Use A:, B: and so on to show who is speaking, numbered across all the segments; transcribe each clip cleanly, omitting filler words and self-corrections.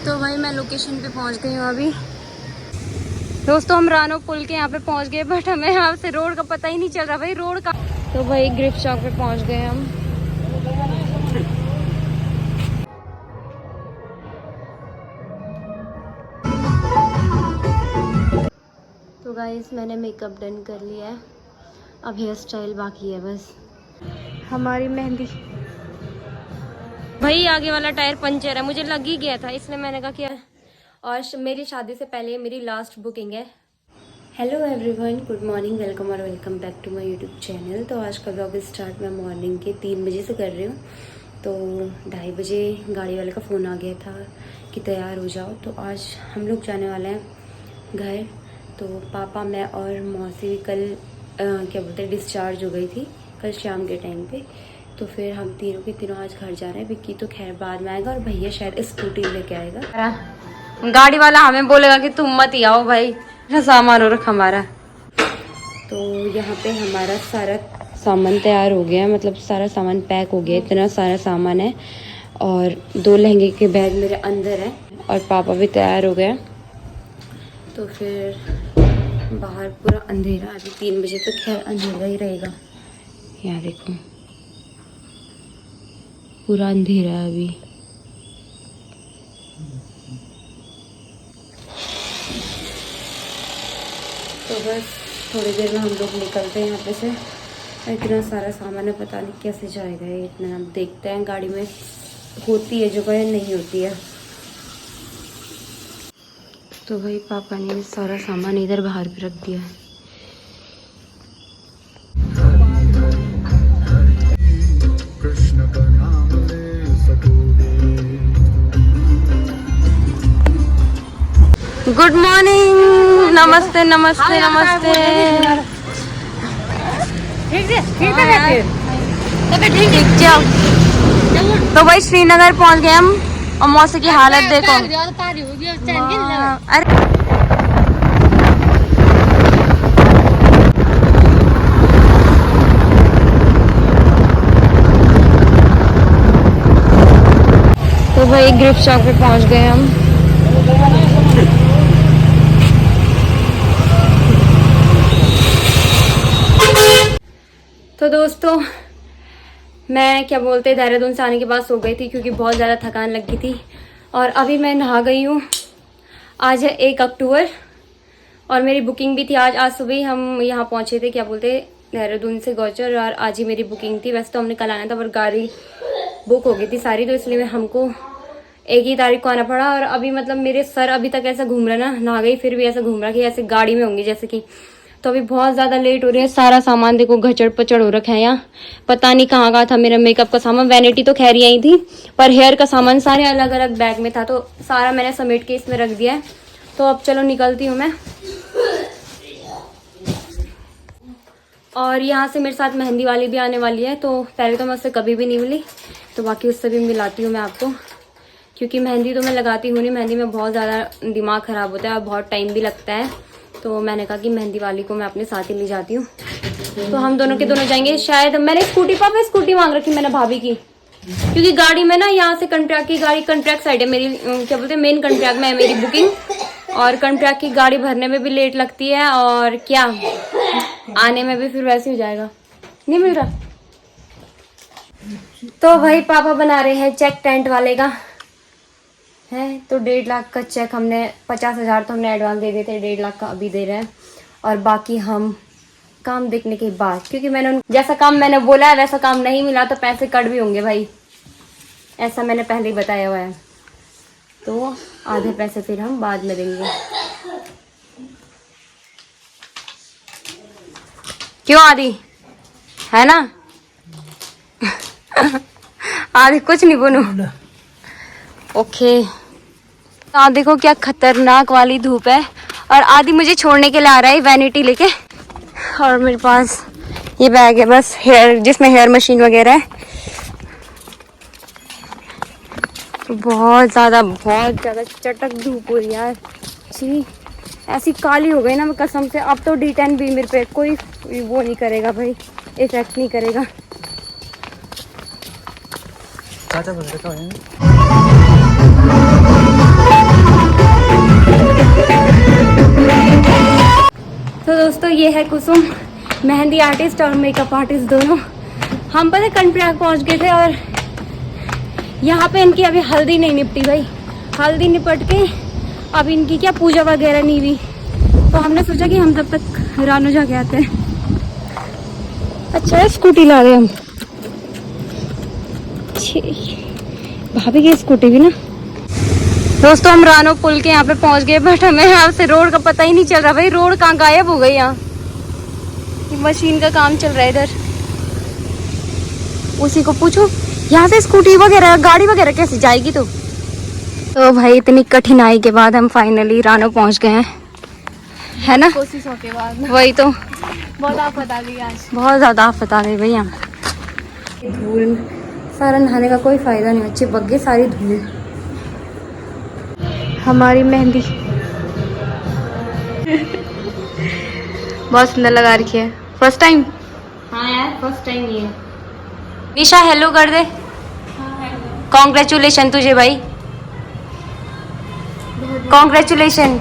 A: तो भाई मैं लोकेशन पे पहुंच गई हूँ अभी। दोस्तों हम रानो पुल के यहाँ पे पहुंच गए, बट हमें यहाँ से रोड का पता ही नहीं चल रहा भाई, रोड का। तो भाई ग्रिफ्ट चौक पे पहुंच गए हम। तो गाइस मैंने मेकअप डन कर लिया है, अब हेयर स्टाइल बाकी है बस। हमारी मेहंदी भाई, आगे वाला टायर पंचर है, मुझे लग ही गया था, इसलिए मैंने कहा कि और मेरी शादी से पहले मेरी लास्ट बुकिंग है। Hello everyone, good morning, welcome और welcome back to my YouTube channel. तो आज का व्लॉग स्टार्ट मैं मॉर्निंग के 3 बजे से कर रही हूँ। तो 2:30 बजे गाड़ी वाले का फ़ोन आ गया था कि तैयार हो जाओ। तो आज हम लोग जाने वाले हैं घर। तो पापा, मैं और मौसी भी कल क्या बोलते हैं डिस्चार्ज हो गई थी कल शाम के टाइम पे। तो फिर हम तीनों के तीनों आज घर जा रहे हैं। विक्की तो खैर बाद में आएगा और भैया शायद स्कूटी लेके आएगा। गाड़ी वाला हमें बोलेगा कि तुम मत ही आओ भाई, सामान हो रखा हमारा। तो यहाँ पे हमारा सारा सामान तैयार हो गया, मतलब सारा सामान पैक हो गया, इतना सारा सामान है। और 2 लहंगे के बैग मेरे अंदर है और पापा भी तैयार हो गया। तो फिर बाहर पूरा अंधेरा, अभी 3 बजे तक खैर अंधेरा ही रहेगा। यहाँ देखो पूरा अंधेरा है अभी। तो बस थोड़ी देर में हम लोग निकलते हैं यहाँ पे से। इतना सारा सामान है, पता नहीं कैसे जाएगा ये इतना। हम देखते हैं गाड़ी में होती है जगह या नहीं होती है। तो भाई पापा ने सारा सामान इधर बाहर भी रख दिया है। गुड मॉर्निंग, नमस्ते नमस्ते नमस्ते। ठीक जाओ। तो भाई श्रीनगर पहुंच गए हम और मौसम की हालत देखो। अरे तो भाई ग्रिफ्ट चौक पे पहुंच गए हम। तो दोस्तों मैं क्या बोलते देहरादून से आने के बाद सो गई थी क्योंकि बहुत ज़्यादा थकान लग गई थी। और अभी मैं नहा गई हूँ। आज है 1 अक्टूबर और मेरी बुकिंग भी थी आज सुबह ही हम यहाँ पहुँचे थे क्या बोलते देहरादून से गौचर, और आज ही मेरी बुकिंग थी। वैसे तो हमने कल आना था पर गाड़ी बुक हो गई थी सारी, तो इसलिए हमको 1 ही तारीख को आना पड़ा। और अभी मतलब मेरे सर अभी तक ऐसा घूम रहा ना, नहा गई फिर भी ऐसा घूम रहा कि ऐसे गाड़ी में होंगी जैसे कि। तो अभी बहुत ज़्यादा लेट हो रही है। सारा सामान देखो घचड़ पचड़ हो रखा है यहाँ, पता नहीं कहाँ का था मेरा मेकअप का सामान। वैनिटी तो खैर यही थी, पर हेयर का सामान सारे अलग अलग बैग में था, तो सारा मैंने समेट के इसमें रख दिया है। तो अब चलो निकलती हूँ मैं। और यहाँ से मेरे साथ मेहंदी वाली भी आने वाली है। तो पहले तो मैं उससे कभी भी नहीं मिली, तो बाकी उससे भी मिलाती हूँ मैं आपको, क्योंकि मेहंदी तो मैं लगाती हूँ नहीं। मेहंदी में बहुत ज़्यादा दिमाग ख़राब होता है और बहुत टाइम भी लगता है। तो मैंने कहा कि मेहंदी वाली को मैं अपने साथ ही ले जाती हूँ। तो हम दोनों के दोनों जाएंगे। शायद मैंने पापा स्कूटी मांग रखी मैंने भाभी की, क्योंकि गाड़ी में ना यहाँ से कंट्रैक्ट की गाड़ी, कंट्रैक्ट साइड है मेरी, क्या बोलते हैं मेन कंट्रैक्ट में है मेरी बुकिंग। और कंट्रैक्ट की गाड़ी भरने में भी लेट लगती है और क्या आने में भी फिर वैसे हो जाएगा, नहीं मिल रहा। तो भाई पापा बना रहे हैं चेक टेंट वाले का है। तो 1.5 लाख का चेक हमने 50,000 तो हमने एडवांस दे दिए थे, 1.5 लाख का अभी दे रहे हैं। और बाकी हम काम देखने के बाद, क्योंकि मैंने जैसा काम मैंने बोला है वैसा काम नहीं मिला तो पैसे कट भी होंगे भाई, ऐसा मैंने पहले ही बताया हुआ है। तो आधे पैसे फिर हम बाद में देंगे। क्यों आदि है ना आदि कुछ नहीं बोलूं। ओके। आप देखो क्या खतरनाक वाली धूप है। और आदि मुझे छोड़ने के लिए आ रहा है वैनिटी लेके, और मेरे पास ये बैग है बस हेयर, जिसमें हेयर मशीन वगैरह है। बहुत ज़्यादा चटक धूप हो रही है यार। जी ऐसी काली हो गई ना मैं कसम से। अब तो D10 भी मेरे पे कोई वो नहीं करेगा भाई, इफेक्ट नहीं करेगा। चाचा बोल रहे तो दोस्तों ये है कुसुम, मेहंदी आर्टिस्ट और मेकअप आर्टिस्ट दोनों। हम पता कर्णप्रयाग पहुंच गए थे और यहाँ पे इनकी अभी हल्दी नहीं निपटी भाई। हल्दी निपट के अब इनकी क्या पूजा वगैरह नहीं हुई, तो हमने सोचा कि हम तब तक रानो जाके आते हैं। अच्छा है स्कूटी ला रहे हम, भाभी की स्कूटी भी ना। दोस्तों हम रानो पुल के यहाँ पे पहुंच गए, बट हमें यहाँ से रोड का पता ही नहीं चल रहा भाई। रोड कहाँ गायब हो गई यहाँ, मशीन का काम चल रहा है इधर। उसी को पूछो यहाँ से स्कूटी वगैरह गाड़ी वगैरह कैसे जाएगी। तो भाई इतनी कठिनाई के बाद हम फाइनली रानो पहुंच गए हैं, है ना।
B: कोशिशों के बाद
A: वही तो,
B: बहुत आफत आ गई आज,
A: बहुत ज्यादा आफत आ गई भाई यहाँ। धूल, सारा नहाने का कोई फायदा नहीं, अच्छी बग गई सारी धूल। हमारी मेहंदी बहुत सुंदर लगा रखी है। फर्स्ट टाइम, हाँ यार फर्स्ट टाइम ही है। निशा हेलो कर दे। कॉन्ग्रेचुलेशन तुझे भाई, कॉन्ग्रेचुलेशन।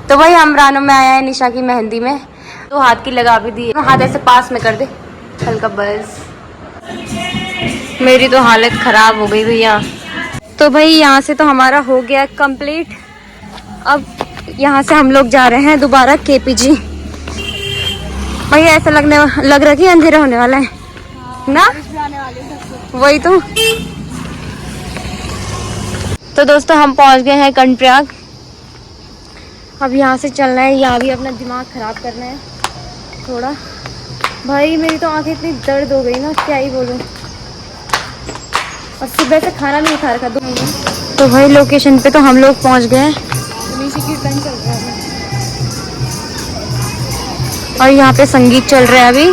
A: तो भाई हम रानो में आया है निशा की मेहंदी में, तो हाथ की लगा भी दी है। हाथ ऐसे पास में कर दे हल्का, बस। मेरी तो हालत खराब हो गई भैया। तो भाई यहाँ से तो हमारा हो गया कंप्लीट। अब यहाँ से हम लोग जा रहे हैं दोबारा केपीजी। भाई ऐसा लग रहा है कि अंधेरा होने वाला है ना, वही तो दोस्तों हम पहुँच गए हैं कर्णप्रयाग। अब यहाँ से चलना है, यहाँ भी अपना दिमाग खराब करना है थोड़ा। भाई मेरी तो आंखें इतनी दर्द हो गई ना, क्या ही बोलूँ। और सुबह से खाना नहीं खा रखा। तो भाई लोकेशन पे तो हम लोग पहुँच गए हैं, कीर्तन चल रहा है और यहाँ पे संगीत चल रहा है अभी।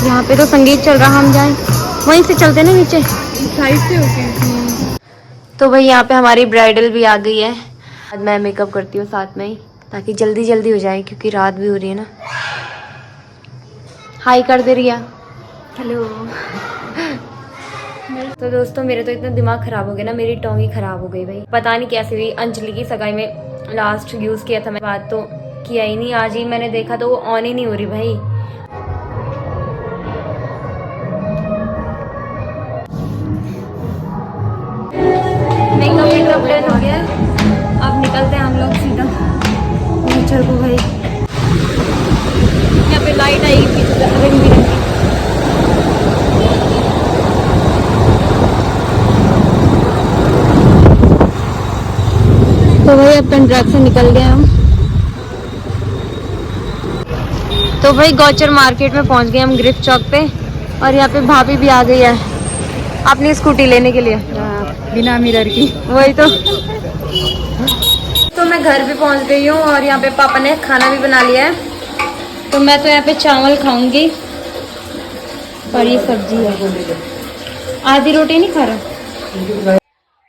A: यहाँ पे तो संगीत चल रहा, हम जाएं वहीं से चलते ना नीचे साइड से होके। तो भाई यहाँ पे हमारी ब्राइडल भी आ गई है। आज मैं मेकअप करती हूँ साथ में ही, ताकि जल्दी जल्दी हो जाए, क्योंकि रात भी हो रही है ना। हाय कर दे रिया, हेलो। तो दोस्तों मेरे तो इतना दिमाग खराब हो गया ना, मेरी टोंग ही खराब हो गई भाई। पता नहीं कैसे हुई। अंजलि की सगाई में लास्ट यूज़ किया था मैं, बात तो किया ही नहीं। आज ही मैंने देखा तो वो ऑन ही नहीं हो रही भाई। मेकअप हो गया, अब निकलते हैं हम लोग सीधा नेचर को भाई। यहाँ पे लाइट आई रंग बिरंगी। तो भाई अब कर्णप्रयाग से निकल गए हम। तो भाई गौचर मार्केट में पहुंच गए हम, ग्रिफ चौक पे। और यहाँ पे भाभी भी आ गई है अपनी स्कूटी लेने के लिए, बिना मिरर की। वही तो मैं घर भी पहुंच गई हूँ और यहाँ पे पापा ने खाना भी बना लिया है। तो मैं तो यहाँ पे चावल खाऊंगी और ये सब्जी है, आधी रोटी नहीं खा रहा।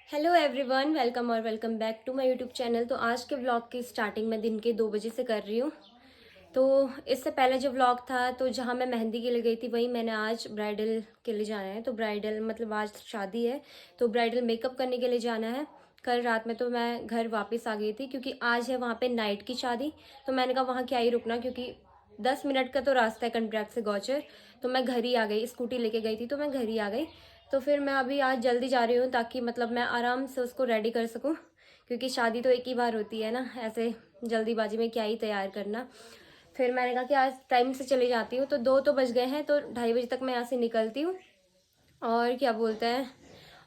A: हेलो एवरीवन, वेलकम और welcome back to my YouTube channel. तो आज के व्लॉग की स्टार्टिंग मैं दिन के 2 बजे से कर रही हूँ। तो इससे पहले जो व्लॉग था, तो जहाँ मैं मेहंदी के लिए गई थी, वही मैंने आज ब्राइडल के लिए जाना है। तो ब्राइडल मतलब आज शादी है, तो ब्राइडल मेकअप करने के लिए जाना है। कल रात में तो मैं घर वापस आ गई थी, क्योंकि आज है वहाँ पे नाइट की शादी। तो मैंने कहा वहाँ क्या ही रुकना, क्योंकि 10 मिनट का तो रास्ता है कर्णप्रयाग से गौचर। तो मैं घर ही आ गई, स्कूटी लेके गई थी तो मैं घर ही आ गई। तो फिर मैं अभी आज जल्दी जा रही हूँ, ताकि मतलब मैं आराम से उसको रेडी कर सकूँ, क्योंकि शादी तो एक ही बार होती है ना, ऐसे जल्दीबाजी में क्या ही तैयार करना। फिर मैंने कहा कि आज टाइम से चली जाती हूँ। तो 2 तो बज गए हैं, तो 2:30 बजे तक मैं यहाँ से निकलती हूँ। और क्या बोलते हैं,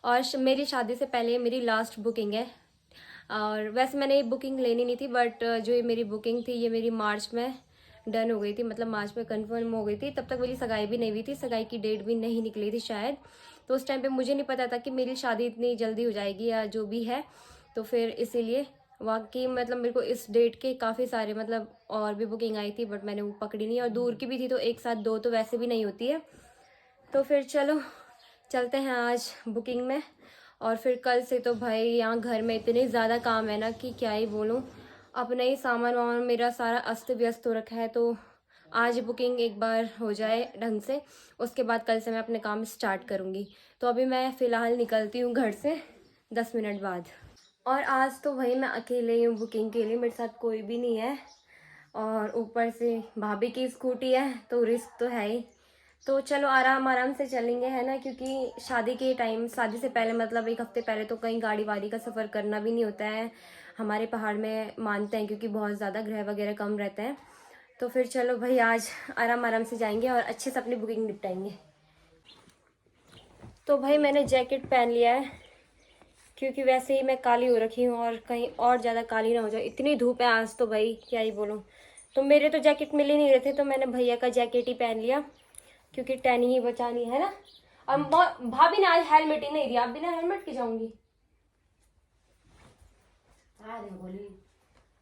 A: और मेरी शादी से पहले ये मेरी लास्ट बुकिंग है। और वैसे मैंने ये बुकिंग लेनी नहीं थी, बट जो ये मेरी बुकिंग थी ये मेरी मार्च में डन हो गई थी, मतलब मार्च में कंफर्म हो गई थी। तब तक मेरी सगाई भी नहीं हुई थी, सगाई की डेट भी नहीं निकली थी शायद। तो उस टाइम पे मुझे नहीं पता था कि मेरी शादी इतनी जल्दी हो जाएगी या जो भी है। तो फिर इसीलिए वाकई मतलब मेरे को इस डेट के काफ़ी सारे मतलब और भी बुकिंग आई थी, बट मैंने वो पकड़ी नहीं। और दूर की भी थी, तो एक साथ 2 तो वैसे भी नहीं होती है। तो फिर चलो चलते हैं आज बुकिंग में। और फिर कल से तो भाई यहाँ घर में इतने ज़्यादा काम है ना कि क्या ही बोलूँ। अपना ही सामान वामान मेरा सारा अस्त व्यस्त हो रखा है, तो आज बुकिंग एक बार हो जाए ढंग से, उसके बाद कल से मैं अपने काम स्टार्ट करूँगी। तो अभी मैं फ़िलहाल निकलती हूँ घर से 10 मिनट बाद। और आज तो भाई मैं अकेले ही हूँ बुकिंग के लिए, मेरे साथ कोई भी नहीं है। और ऊपर से भाभी की स्कूटी है तो रिस्क तो है ही। तो चलो आराम आराम से चलेंगे, है ना, क्योंकि शादी के टाइम, शादी से पहले मतलब एक हफ्ते पहले तो कहीं गाड़ी वाड़ी का सफ़र करना भी नहीं होता है। हमारे पहाड़ में मानते हैं क्योंकि बहुत ज़्यादा ग्रह वगैरह कम रहते हैं। तो फिर चलो भाई आज आराम आराम से जाएंगे और अच्छे से अपनी बुकिंग निपटाएंगे। तो भाई मैंने जैकेट पहन लिया है क्योंकि वैसे ही मैं काली हो रखी हूँ और कहीं और ज़्यादा काली ना हो जाए। इतनी धूप है आज तो भाई क्या ही बोलूँ। तो मेरे तो जैकेट मिल ही नहीं रहे थे तो मैंने भैया का जैकेट ही पहन लिया क्योंकि टैनिंग ही बचानी है ना। और भाभी ने आज हेलमेट ही नहीं दिया, अब बिना हेलमेट के जाऊंगी।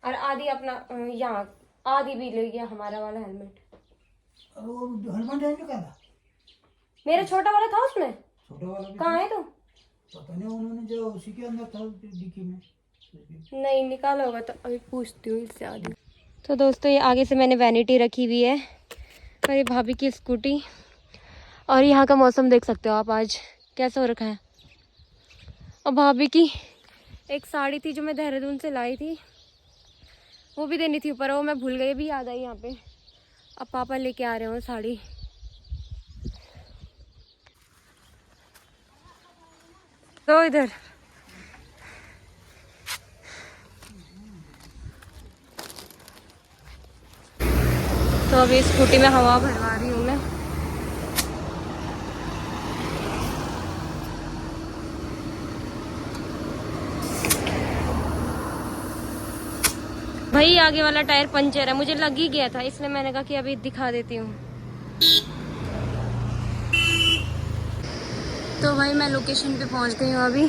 A: और आधी अपना यहाँ आधी भी ले गया हमारा वाला हेलमेट।
C: वो हेलमेट है निकाला,
A: मेरा छोटा वाला था उसमें।
C: छोटा वाला भी
A: कहाँ है तो?
C: पता नहीं, उन्होंने जो उसी के अंदर था डिक्की में।
A: नहीं निकाला होगा तो अभी पूछती हूँ इससे आगे। तो दोस्तों ये आगे से मैंने वैनिटी रखी हुई है और ये भाभी की स्कूटी। और यहाँ का मौसम देख सकते हो आप आज कैसा हो रखा है। और भाभी की एक साड़ी थी जो मैं देहरादून से लाई थी, वो भी देनी थी ऊपर, वो मैं भूल गई, भी याद आई यहाँ पे। अब पापा लेके आ रहे हो साड़ी। तो इधर तो अभी स्कूटी में हवा भरवा रही हूँ मैं। भाई आगे वाला टायर पंचर है, मुझे लग ही गया था, इसलिए मैंने कहा कि अभी दिखा देती हूँ। तो भाई मैं लोकेशन पे पहुँच गई हूँ अभी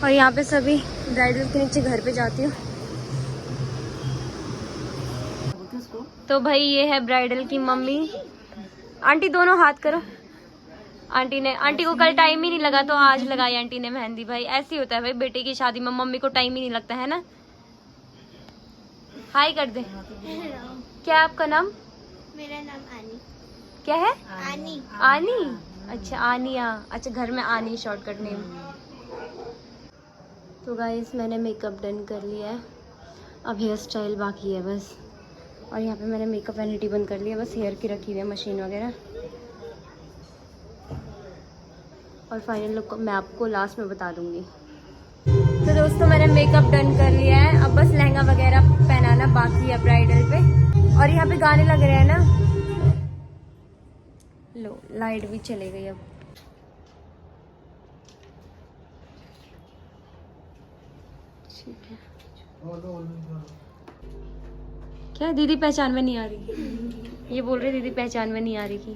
A: और यहाँ पे सभी ब्राइडल के नीचे घर पे जाती हूँ। तो भाई ये है ब्राइडल की मम्मी। आंटी दोनों हाथ करो। आंटी को कल टाइम ही नहीं लगा तो आज लगाई आंटी ने मेहंदी। भाई ऐसे ही होता है भाई, बेटे की शादी में मम्मी को टाइम ही नहीं लगता है ना। हाय कर दे। क्या है आपका नाम?
B: मेरा नाम आनी।
A: क्या है?
B: आनी।
A: आनी? अच्छा आनिया, अच्छा घर में आनी शॉर्टकट नेम। तो गाइस मैंने मेकअप डन कर लिया है, अब हेयर स्टाइल बाकी है बस। और यहाँ पे मैंने मेकअप वैनिटी बंद कर लिया, बस हेयर की रखी हुई है मशीन वगैरह। और फाइनल लुक मैं आपको लास्ट में बता दूंगी। तो दोस्तों मैंने मेकअप डन कर लिया है, अब बस लहंगा वगैरह पहनाना बाकी है ब्राइडल पे। और यहाँ पे गाने लग रहे हैं ना। लो लाइट भी चली गई अब। ठीक है। क्या दीदी पहचान में नहीं आ रही? ये बोल रही दीदी पहचान में नहीं आ रही थी।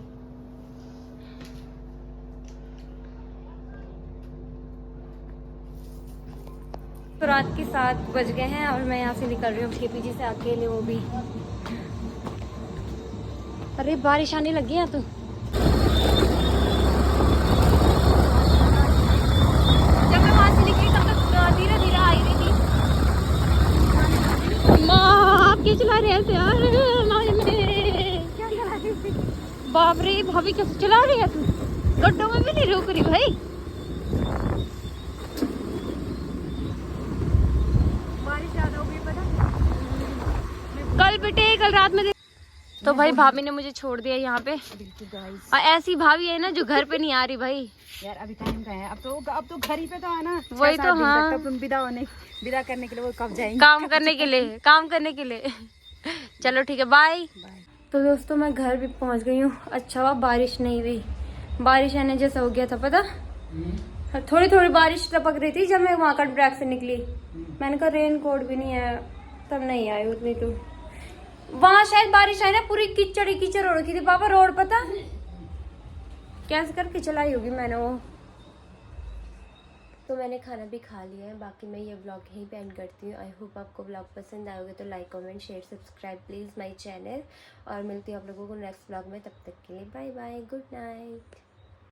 A: तो रात के 7 बज गए हैं और मैं यहाँ से निकल रही हूँ KPG से अकेले, वो भी। अरे बारिश आने लगी है तो। जब मैं वहां से निकली तब तक धीरे धीरे आ रही थी। आप क्या चला रहे हैं यार? क्या चला रही थी? बाप रे भाभी कैसे चला रही है तू? गड्ढों में भी नहीं रोक रही भाई। बारिश ज्यादा हो गई पता। कल बेटे कल रात में तो भाई भाभी ने मुझे छोड़ दिया यहाँ पे। और ऐसी भाभी है ना जो घर पे नहीं आ रही भाई।
D: यार अभी टाइम का है, अब तो घर ही पे तो आना।
A: वही तो हाँ,
D: तब तुम विदा करने के लिए वो कब जाएंगे?
A: काम करने के लिए चलो ठीक है बाय। तो दोस्तों मैं घर भी पहुंच गई हूँ। अच्छा हुआ बारिश नहीं हुई, बारिश आने जैसा हो गया था पता। थोड़ी थोड़ी बारिश टपक रही थी जब मैं वहाँ का ब्रेक से निकली। मैंने कहा रेन कोट भी नहीं है, तब नहीं आई उतनी। तो वहाँ शायद बारिश आई ना, पूरी कीचड़ ही कीचड़ हो रखी थी पापा रोड, पता कैसे करके चलाई होगी मैंने वो। तो मैंने खाना भी खा लिया है, बाकी मैं ये ब्लॉग यहीं पे एंड करती हूँ। आई होप आपको ब्लॉग पसंद आएगा तो like comment share subscribe please my channel. और मिलती हूँ आप लोगों को नेक्स्ट ब्लॉग में, तब तक के लिए बाय बाय, गुड नाइट।